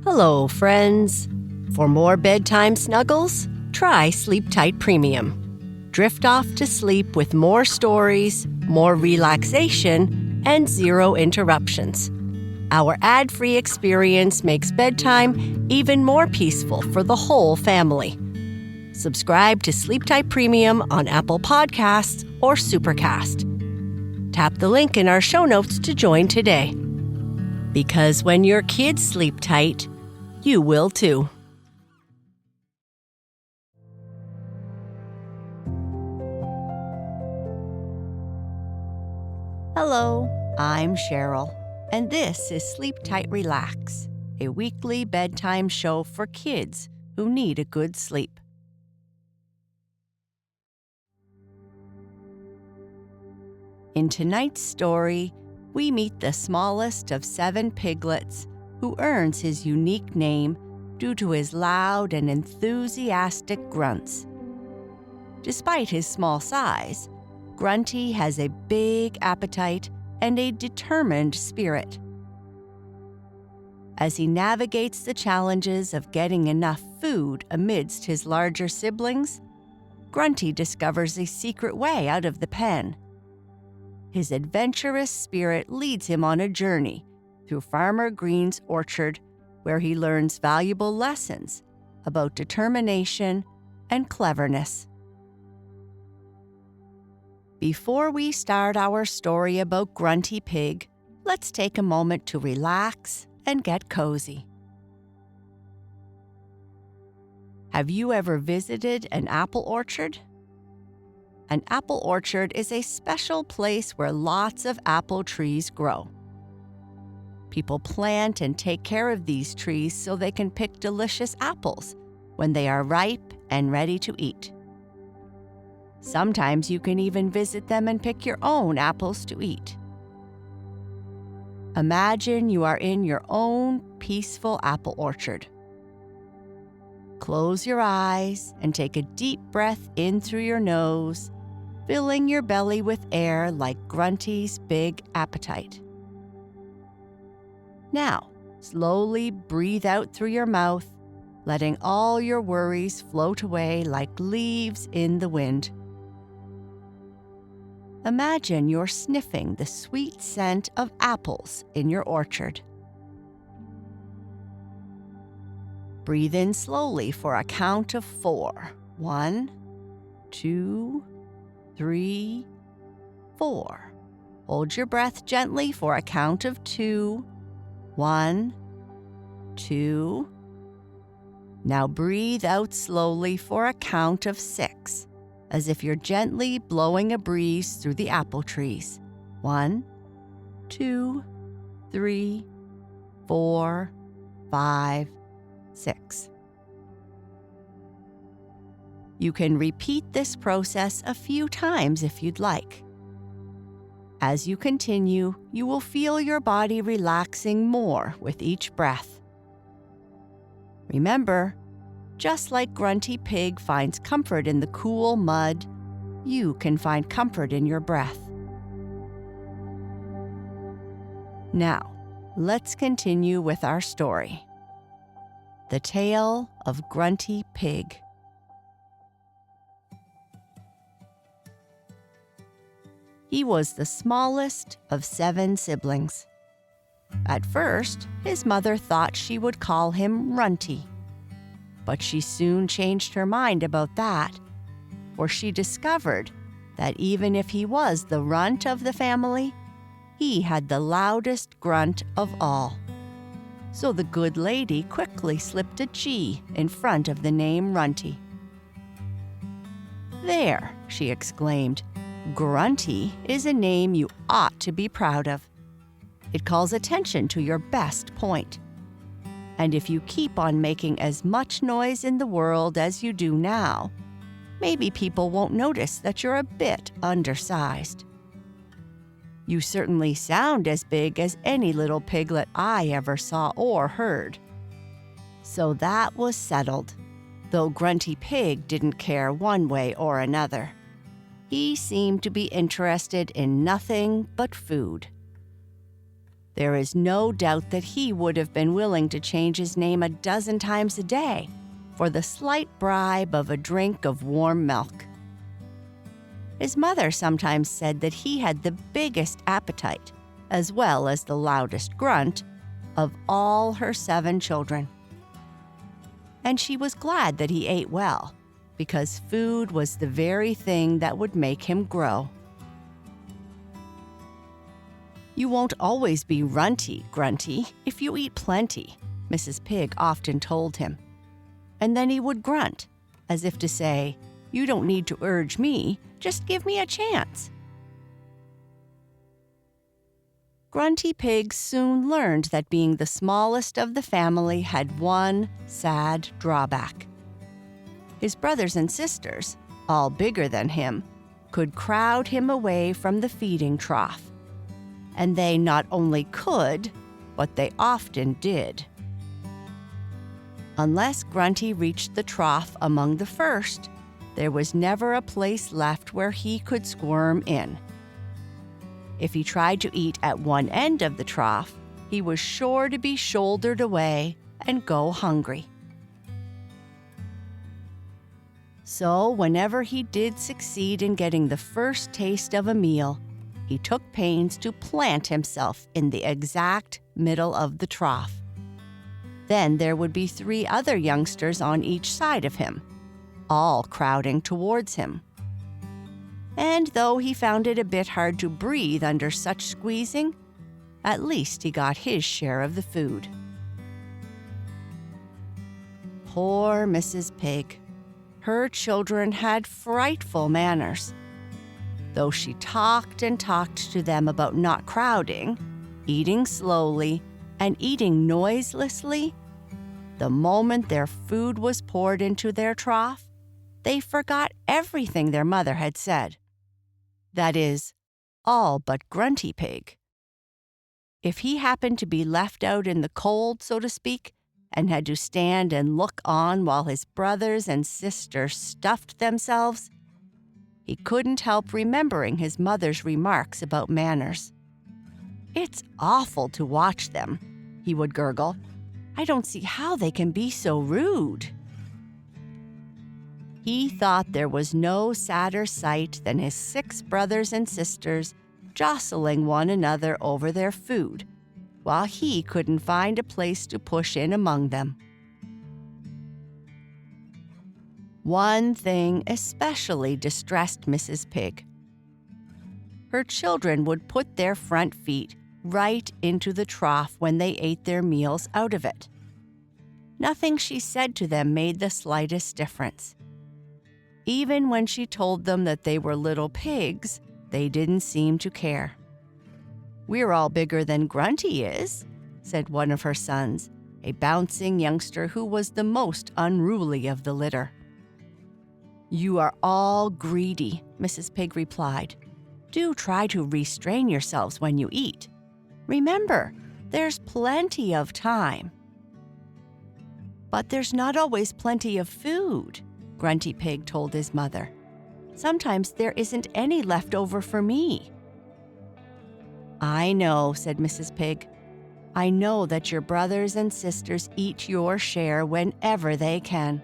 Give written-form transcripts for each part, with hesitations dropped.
Hello, friends. For more bedtime snuggles, try Sleep Tight Premium. Drift off to sleep with more stories, more relaxation, and zero interruptions. Our ad-free experience makes bedtime even more peaceful for the whole family. Subscribe to Sleep Tight Premium on Apple Podcasts or Supercast. Tap the link in our show notes to join today. Because when your kids sleep tight, you will too. Hello, I'm Sheryl, and this is Sleep Tight Relax, a weekly bedtime show for kids who need a good sleep. In tonight's story, we meet the smallest of 7 piglets who earns his unique name due to his loud and enthusiastic grunts. Despite his small size, Grunty has a big appetite and a determined spirit. As he navigates the challenges of getting enough food amidst his larger siblings, Grunty discovers a secret way out of the pen. His adventurous spirit leads him on a journey through Farmer Green's orchard, where he learns valuable lessons about determination and cleverness. Before we start our story about Grunty Pig, let's take a moment to relax and get cozy. Have you ever visited an apple orchard? An apple orchard is a special place where lots of apple trees grow. People plant and take care of these trees so they can pick delicious apples when they are ripe and ready to eat. Sometimes you can even visit them and pick your own apples to eat. Imagine you are in your own peaceful apple orchard. Close your eyes and take a deep breath in through your nose, filling your belly with air like Grunty's big appetite. Now, slowly breathe out through your mouth, letting all your worries float away like leaves in the wind. Imagine you're sniffing the sweet scent of apples in your orchard. Breathe in slowly for a count of 4. 1, 2, 3, 4. Hold your breath gently for a count of 2. 1, 2. Now breathe out slowly for a count of 6, as if you're gently blowing a breeze through the apple trees. 1, 2, 3, 4, 5, 6. You can repeat this process a few times if you'd like. As you continue, you will feel your body relaxing more with each breath. Remember, just like Grunty Pig finds comfort in the cool mud, you can find comfort in your breath. Now, let's continue with our story. The Tale of Grunty Pig. He was the smallest of 7 siblings. At first, his mother thought she would call him Runty. But she soon changed her mind about that, for she discovered that even if he was the runt of the family, he had the loudest grunt of all. So the good lady quickly slipped a G in front of the name Runty. "There," she exclaimed, "Grunty is a name you ought to be proud of. It calls attention to your best point. And if you keep on making as much noise in the world as you do now, maybe people won't notice that you're a bit undersized. You certainly sound as big as any little piglet I ever saw or heard." So that was settled, though Grunty Pig didn't care one way or another. He seemed to be interested in nothing but food. There is no doubt that he would have been willing to change his name a dozen times a day for the slight bribe of a drink of warm milk. His mother sometimes said that he had the biggest appetite, as well as the loudest grunt, of all her 7 children. And she was glad that he ate well, because food was the very thing that would make him grow. "You won't always be runty, Grunty, if you eat plenty," Mrs. Pig often told him. And then he would grunt, as if to say, "You don't need to urge me, just give me a chance." Grunty Pig soon learned that being the smallest of the family had one sad drawback. His brothers and sisters, all bigger than him, could crowd him away from the feeding trough. And they not only could, but they often did. Unless Grunty reached the trough among the first, there was never a place left where he could squirm in. If he tried to eat at one end of the trough, he was sure to be shouldered away and go hungry. So whenever he did succeed in getting the first taste of a meal, he took pains to plant himself in the exact middle of the trough. Then there would be 3 other youngsters on each side of him, all crowding towards him. And though he found it a bit hard to breathe under such squeezing, at least he got his share of the food. Poor Mrs. Pig. Her children had frightful manners. Though she talked and talked to them about not crowding, eating slowly, and eating noiselessly, the moment their food was poured into their trough, they forgot everything their mother had said. That is, all but Grunty Pig. If he happened to be left out in the cold, so to speak, and had to stand and look on while his brothers and sisters stuffed themselves, he couldn't help remembering his mother's remarks about manners. "It's awful to watch them," he would gurgle. "I don't see how they can be so rude." He thought there was no sadder sight than his 6 brothers and sisters jostling one another over their food, while he couldn't find a place to push in among them. One thing especially distressed Mrs. Pig. Her children would put their front feet right into the trough when they ate their meals out of it. Nothing she said to them made the slightest difference. Even when she told them that they were little pigs, they didn't seem to care. "We're all bigger than Grunty is," said one of her sons, a bouncing youngster who was the most unruly of the litter. "You are all greedy," Mrs. Pig replied. "Do try to restrain yourselves when you eat. Remember, there's plenty of time." "But there's not always plenty of food," Grunty Pig told his mother. "Sometimes there isn't any left over for me." "I know," said Mrs. Pig. "I know that your brothers and sisters eat your share whenever they can.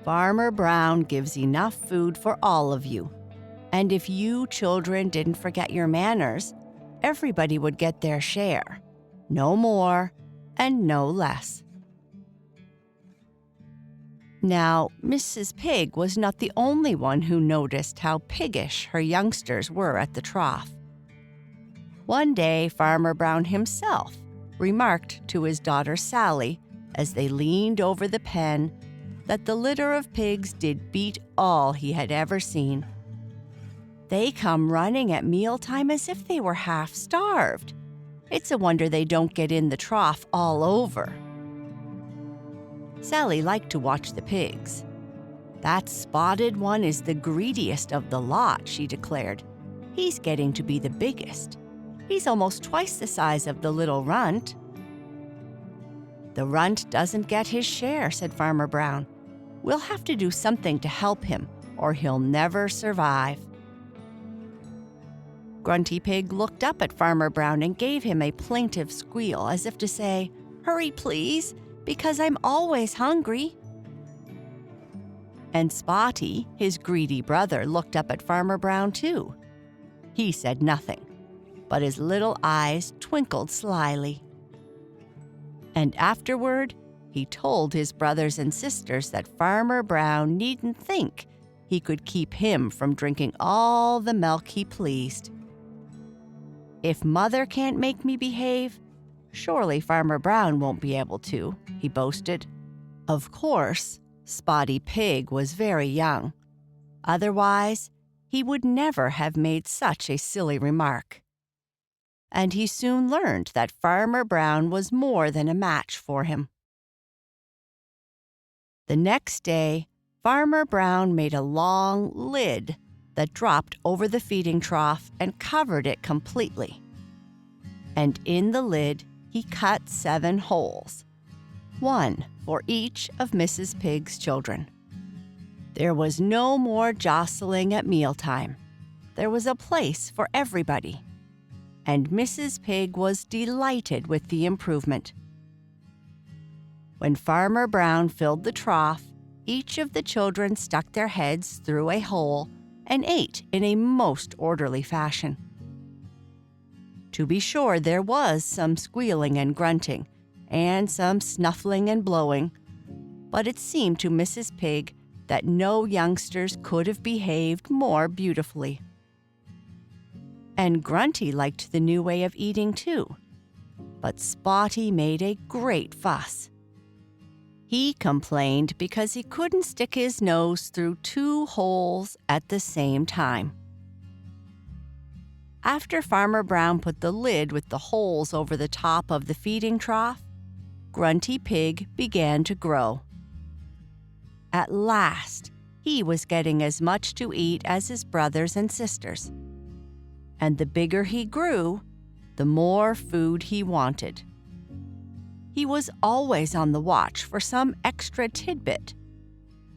Farmer Brown gives enough food for all of you. And if you children didn't forget your manners, everybody would get their share. No more and no less." Now, Mrs. Pig was not the only one who noticed how piggish her youngsters were at the trough. One day, Farmer Brown himself remarked to his daughter Sally, as they leaned over the pen, that the litter of pigs did beat all he had ever seen. "They come running at mealtime as if they were half-starved. It's a wonder they don't get in the trough all over." Sally liked to watch the pigs. "That spotted one is the greediest of the lot," she declared. "He's getting to be the biggest. He's almost twice the size of the little runt." "The runt doesn't get his share," said Farmer Brown. "We'll have to do something to help him, or he'll never survive." Grunty Pig looked up at Farmer Brown and gave him a plaintive squeal as if to say, "Hurry, please, because I'm always hungry." And Spotty, his greedy brother, looked up at Farmer Brown too. He said nothing, but his little eyes twinkled slyly. And afterward, he told his brothers and sisters that Farmer Brown needn't think he could keep him from drinking all the milk he pleased. "If Mother can't make me behave, surely Farmer Brown won't be able to," he boasted. Of course, Spotty Pig was very young. Otherwise, he would never have made such a silly remark. And he soon learned that Farmer Brown was more than a match for him. The next day, Farmer Brown made a long lid that dropped over the feeding trough and covered it completely. And in the lid, he cut 7 holes, 1 for each of Mrs. Pig's children. There was no more jostling at mealtime. There was a place for everybody. And Mrs. Pig was delighted with the improvement. When Farmer Brown filled the trough, each of the children stuck their heads through a hole and ate in a most orderly fashion. To be sure, there was some squealing and grunting, and some snuffling and blowing, but it seemed to Mrs. Pig that no youngsters could have behaved more beautifully. And Grunty liked the new way of eating too, but Spotty made a great fuss. He complained because he couldn't stick his nose through 2 holes at the same time. After Farmer Brown put the lid with the holes over the top of the feeding trough, Grunty Pig began to grow. At last, he was getting as much to eat as his brothers and sisters. And the bigger he grew, the more food he wanted. He was always on the watch for some extra tidbit,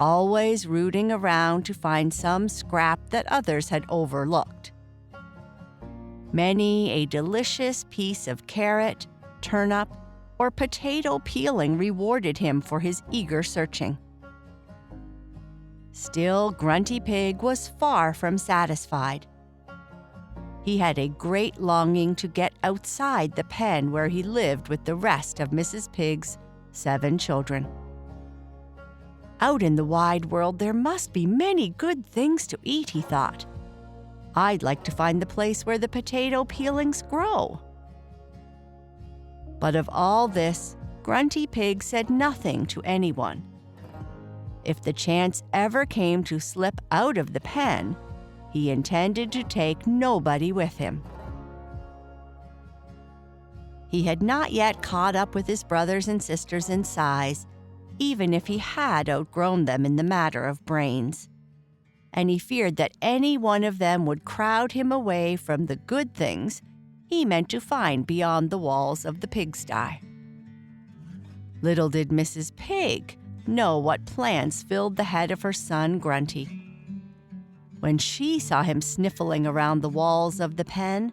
always rooting around to find some scrap that others had overlooked. Many a delicious piece of carrot, turnip, or potato peeling rewarded him for his eager searching. Still, Grunty Pig was far from satisfied. He had a great longing to get outside the pen where he lived with the rest of Mrs. Pig's 7 children. Out in the wide world, there must be many good things to eat, he thought. I'd like to find the place where the potato peelings grow. But of all this, Grunty Pig said nothing to anyone. If the chance ever came to slip out of the pen, he intended to take nobody with him. He had not yet caught up with his brothers and sisters in size, even if he had outgrown them in the matter of brains. And he feared that any one of them would crowd him away from the good things he meant to find beyond the walls of the pigsty. Little did Mrs. Pig know what plans filled the head of her son Grunty. When she saw him sniffling around the walls of the pen,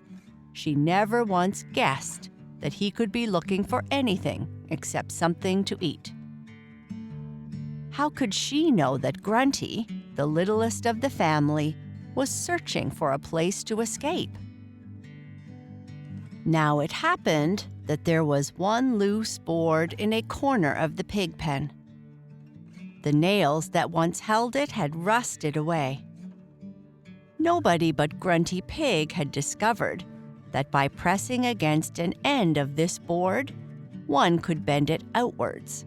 she never once guessed that he could be looking for anything except something to eat. How could she know that Grunty, the littlest of the family, was searching for a place to escape? Now it happened that there was one loose board in a corner of the pig pen. The nails that once held it had rusted away. Nobody but Grunty Pig had discovered that by pressing against an end of this board, one could bend it outwards.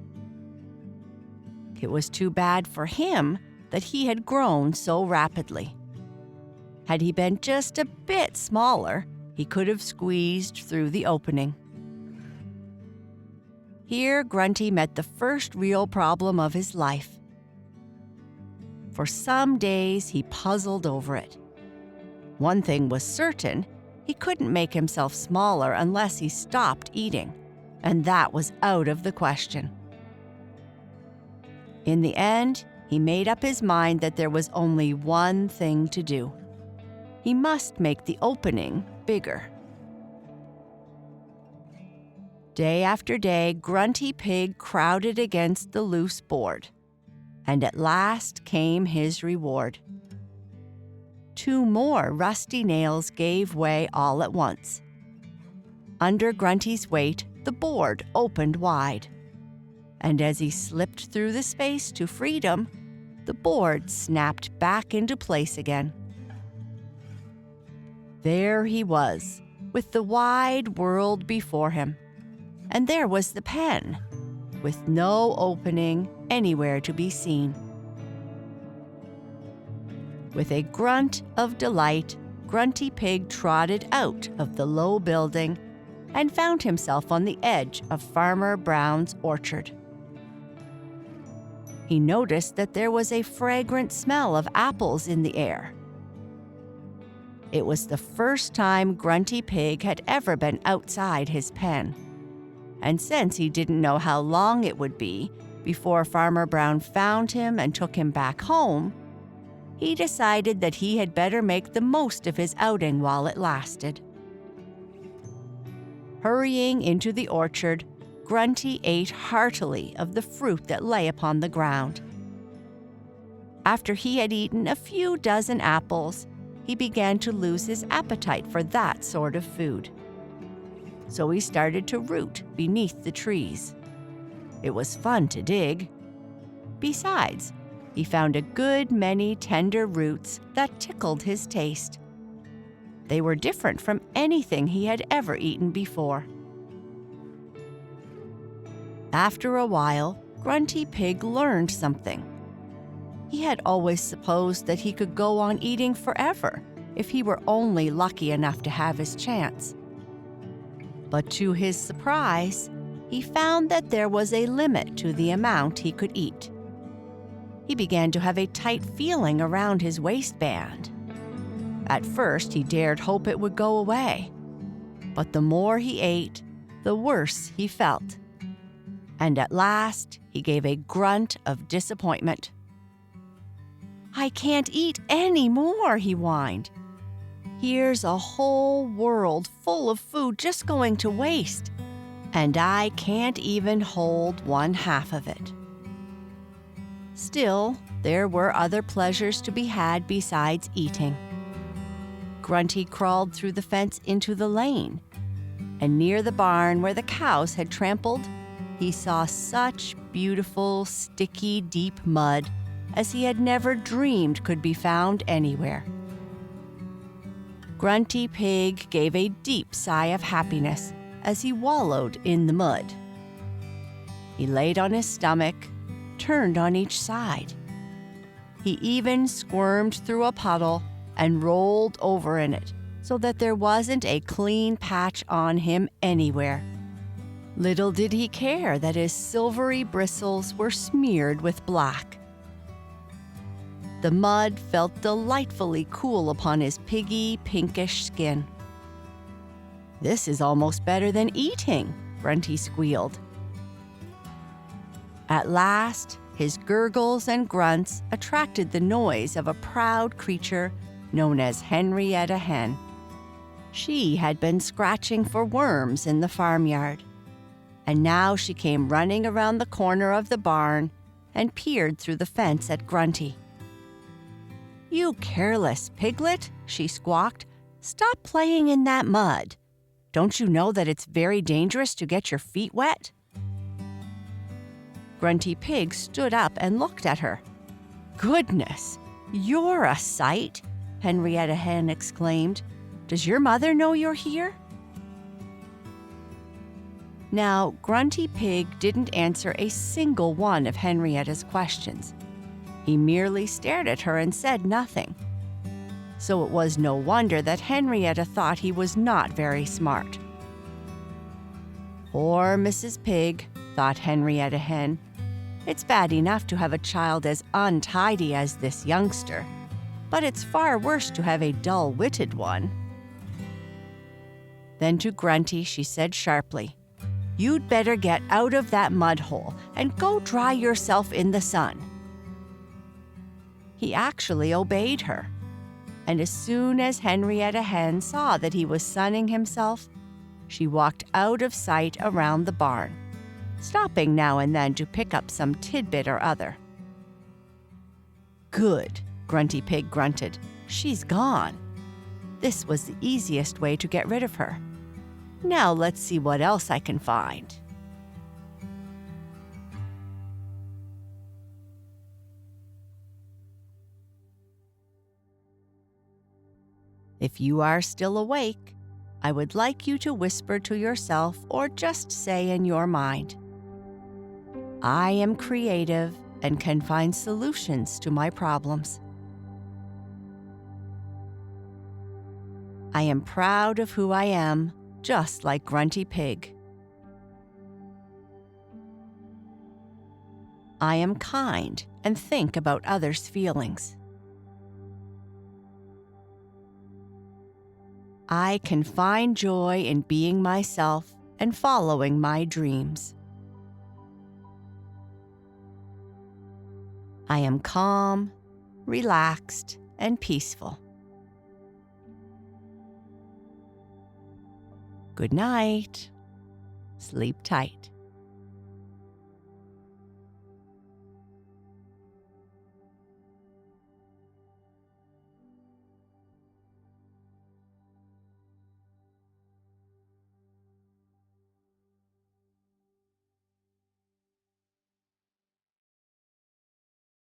It was too bad for him that he had grown so rapidly. Had he been just a bit smaller, he could have squeezed through the opening. Here, Grunty met the first real problem of his life. For some days, he puzzled over it. One thing was certain, he couldn't make himself smaller unless he stopped eating, and that was out of the question. In the end, he made up his mind that there was only one thing to do. he must make the opening bigger. Day after day, Grunty Pig crowded against the loose board, and at last came his reward. 2 more rusty nails gave way all at once. Under Grunty's weight, the board opened wide, and as he slipped through the space to freedom, the board snapped back into place again. There he was, with the wide world before him, and there was the pen, with no opening anywhere to be seen. With a grunt of delight, Grunty Pig trotted out of the low building and found himself on the edge of Farmer Brown's orchard. He noticed that there was a fragrant smell of apples in the air. It was the first time Grunty Pig had ever been outside his pen, and since he didn't know how long it would be before Farmer Brown found him and took him back home, he decided that he had better make the most of his outing while it lasted. Hurrying into the orchard, Grunty ate heartily of the fruit that lay upon the ground. After he had eaten a few dozen apples, he began to lose his appetite for that sort of food. So he started to root beneath the trees. It was fun to dig. Besides, he found a good many tender roots that tickled his taste. They were different from anything he had ever eaten before. After a while, Grunty Pig learned something. He had always supposed that he could go on eating forever if he were only lucky enough to have his chance. But to his surprise, he found that there was a limit to the amount he could eat. He began to have a tight feeling around his waistband. At first, he dared hope it would go away. But the more he ate, the worse he felt. And at last, he gave a grunt of disappointment. "I can't eat any more," he whined. "Here's a whole world full of food just going to waste, and I can't even hold 1/2 of it." Still, there were other pleasures to be had besides eating. Grunty crawled through the fence into the lane, and near the barn where the cows had trampled, he saw such beautiful, sticky, deep mud as he had never dreamed could be found anywhere. Grunty Pig gave a deep sigh of happiness as he wallowed in the mud. He laid on his stomach, turned on each side. He even squirmed through a puddle and rolled over in it so that there wasn't a clean patch on him anywhere. Little did he care that his silvery bristles were smeared with black. The mud felt delightfully cool upon his piggy, pinkish skin. "This is almost better than eating," Grunty squealed. At last, his gurgles and grunts attracted the noise of a proud creature known as Henrietta Hen. She had been scratching for worms in the farmyard, and now she came running around the corner of the barn and peered through the fence at Grunty. "You careless piglet," she squawked. "Stop playing in that mud. Don't you know that it's very dangerous to get your feet wet?" Grunty Pig stood up and looked at her. "Goodness, you're a sight!" Henrietta Hen exclaimed. "Does your mother know you're here?" Now, Grunty Pig didn't answer a single one of Henrietta's questions. He merely stared at her and said nothing. So it was no wonder that Henrietta thought he was not very smart. "Poor Mrs. Pig," thought Henrietta Hen. "It's bad enough to have a child as untidy as this youngster, but it's far worse to have a dull-witted one." Then to Grunty she said sharply, "You'd better get out of that mud hole and go dry yourself in the sun." He actually obeyed her, and as soon as Henrietta Hen saw that he was sunning himself, she walked out of sight around the barn, stopping now and then to pick up some tidbit or other. "Good," Grunty Pig grunted. "She's gone. This was the easiest way to get rid of her. Now let's see what else I can find." If you are still awake, I would like you to whisper to yourself or just say in your mind, "I am creative and can find solutions to my problems. I am proud of who I am, just like Grunty Pig. I am kind and think about others' feelings. I can find joy in being myself and following my dreams. I am calm, relaxed, and peaceful. Good night. Sleep tight."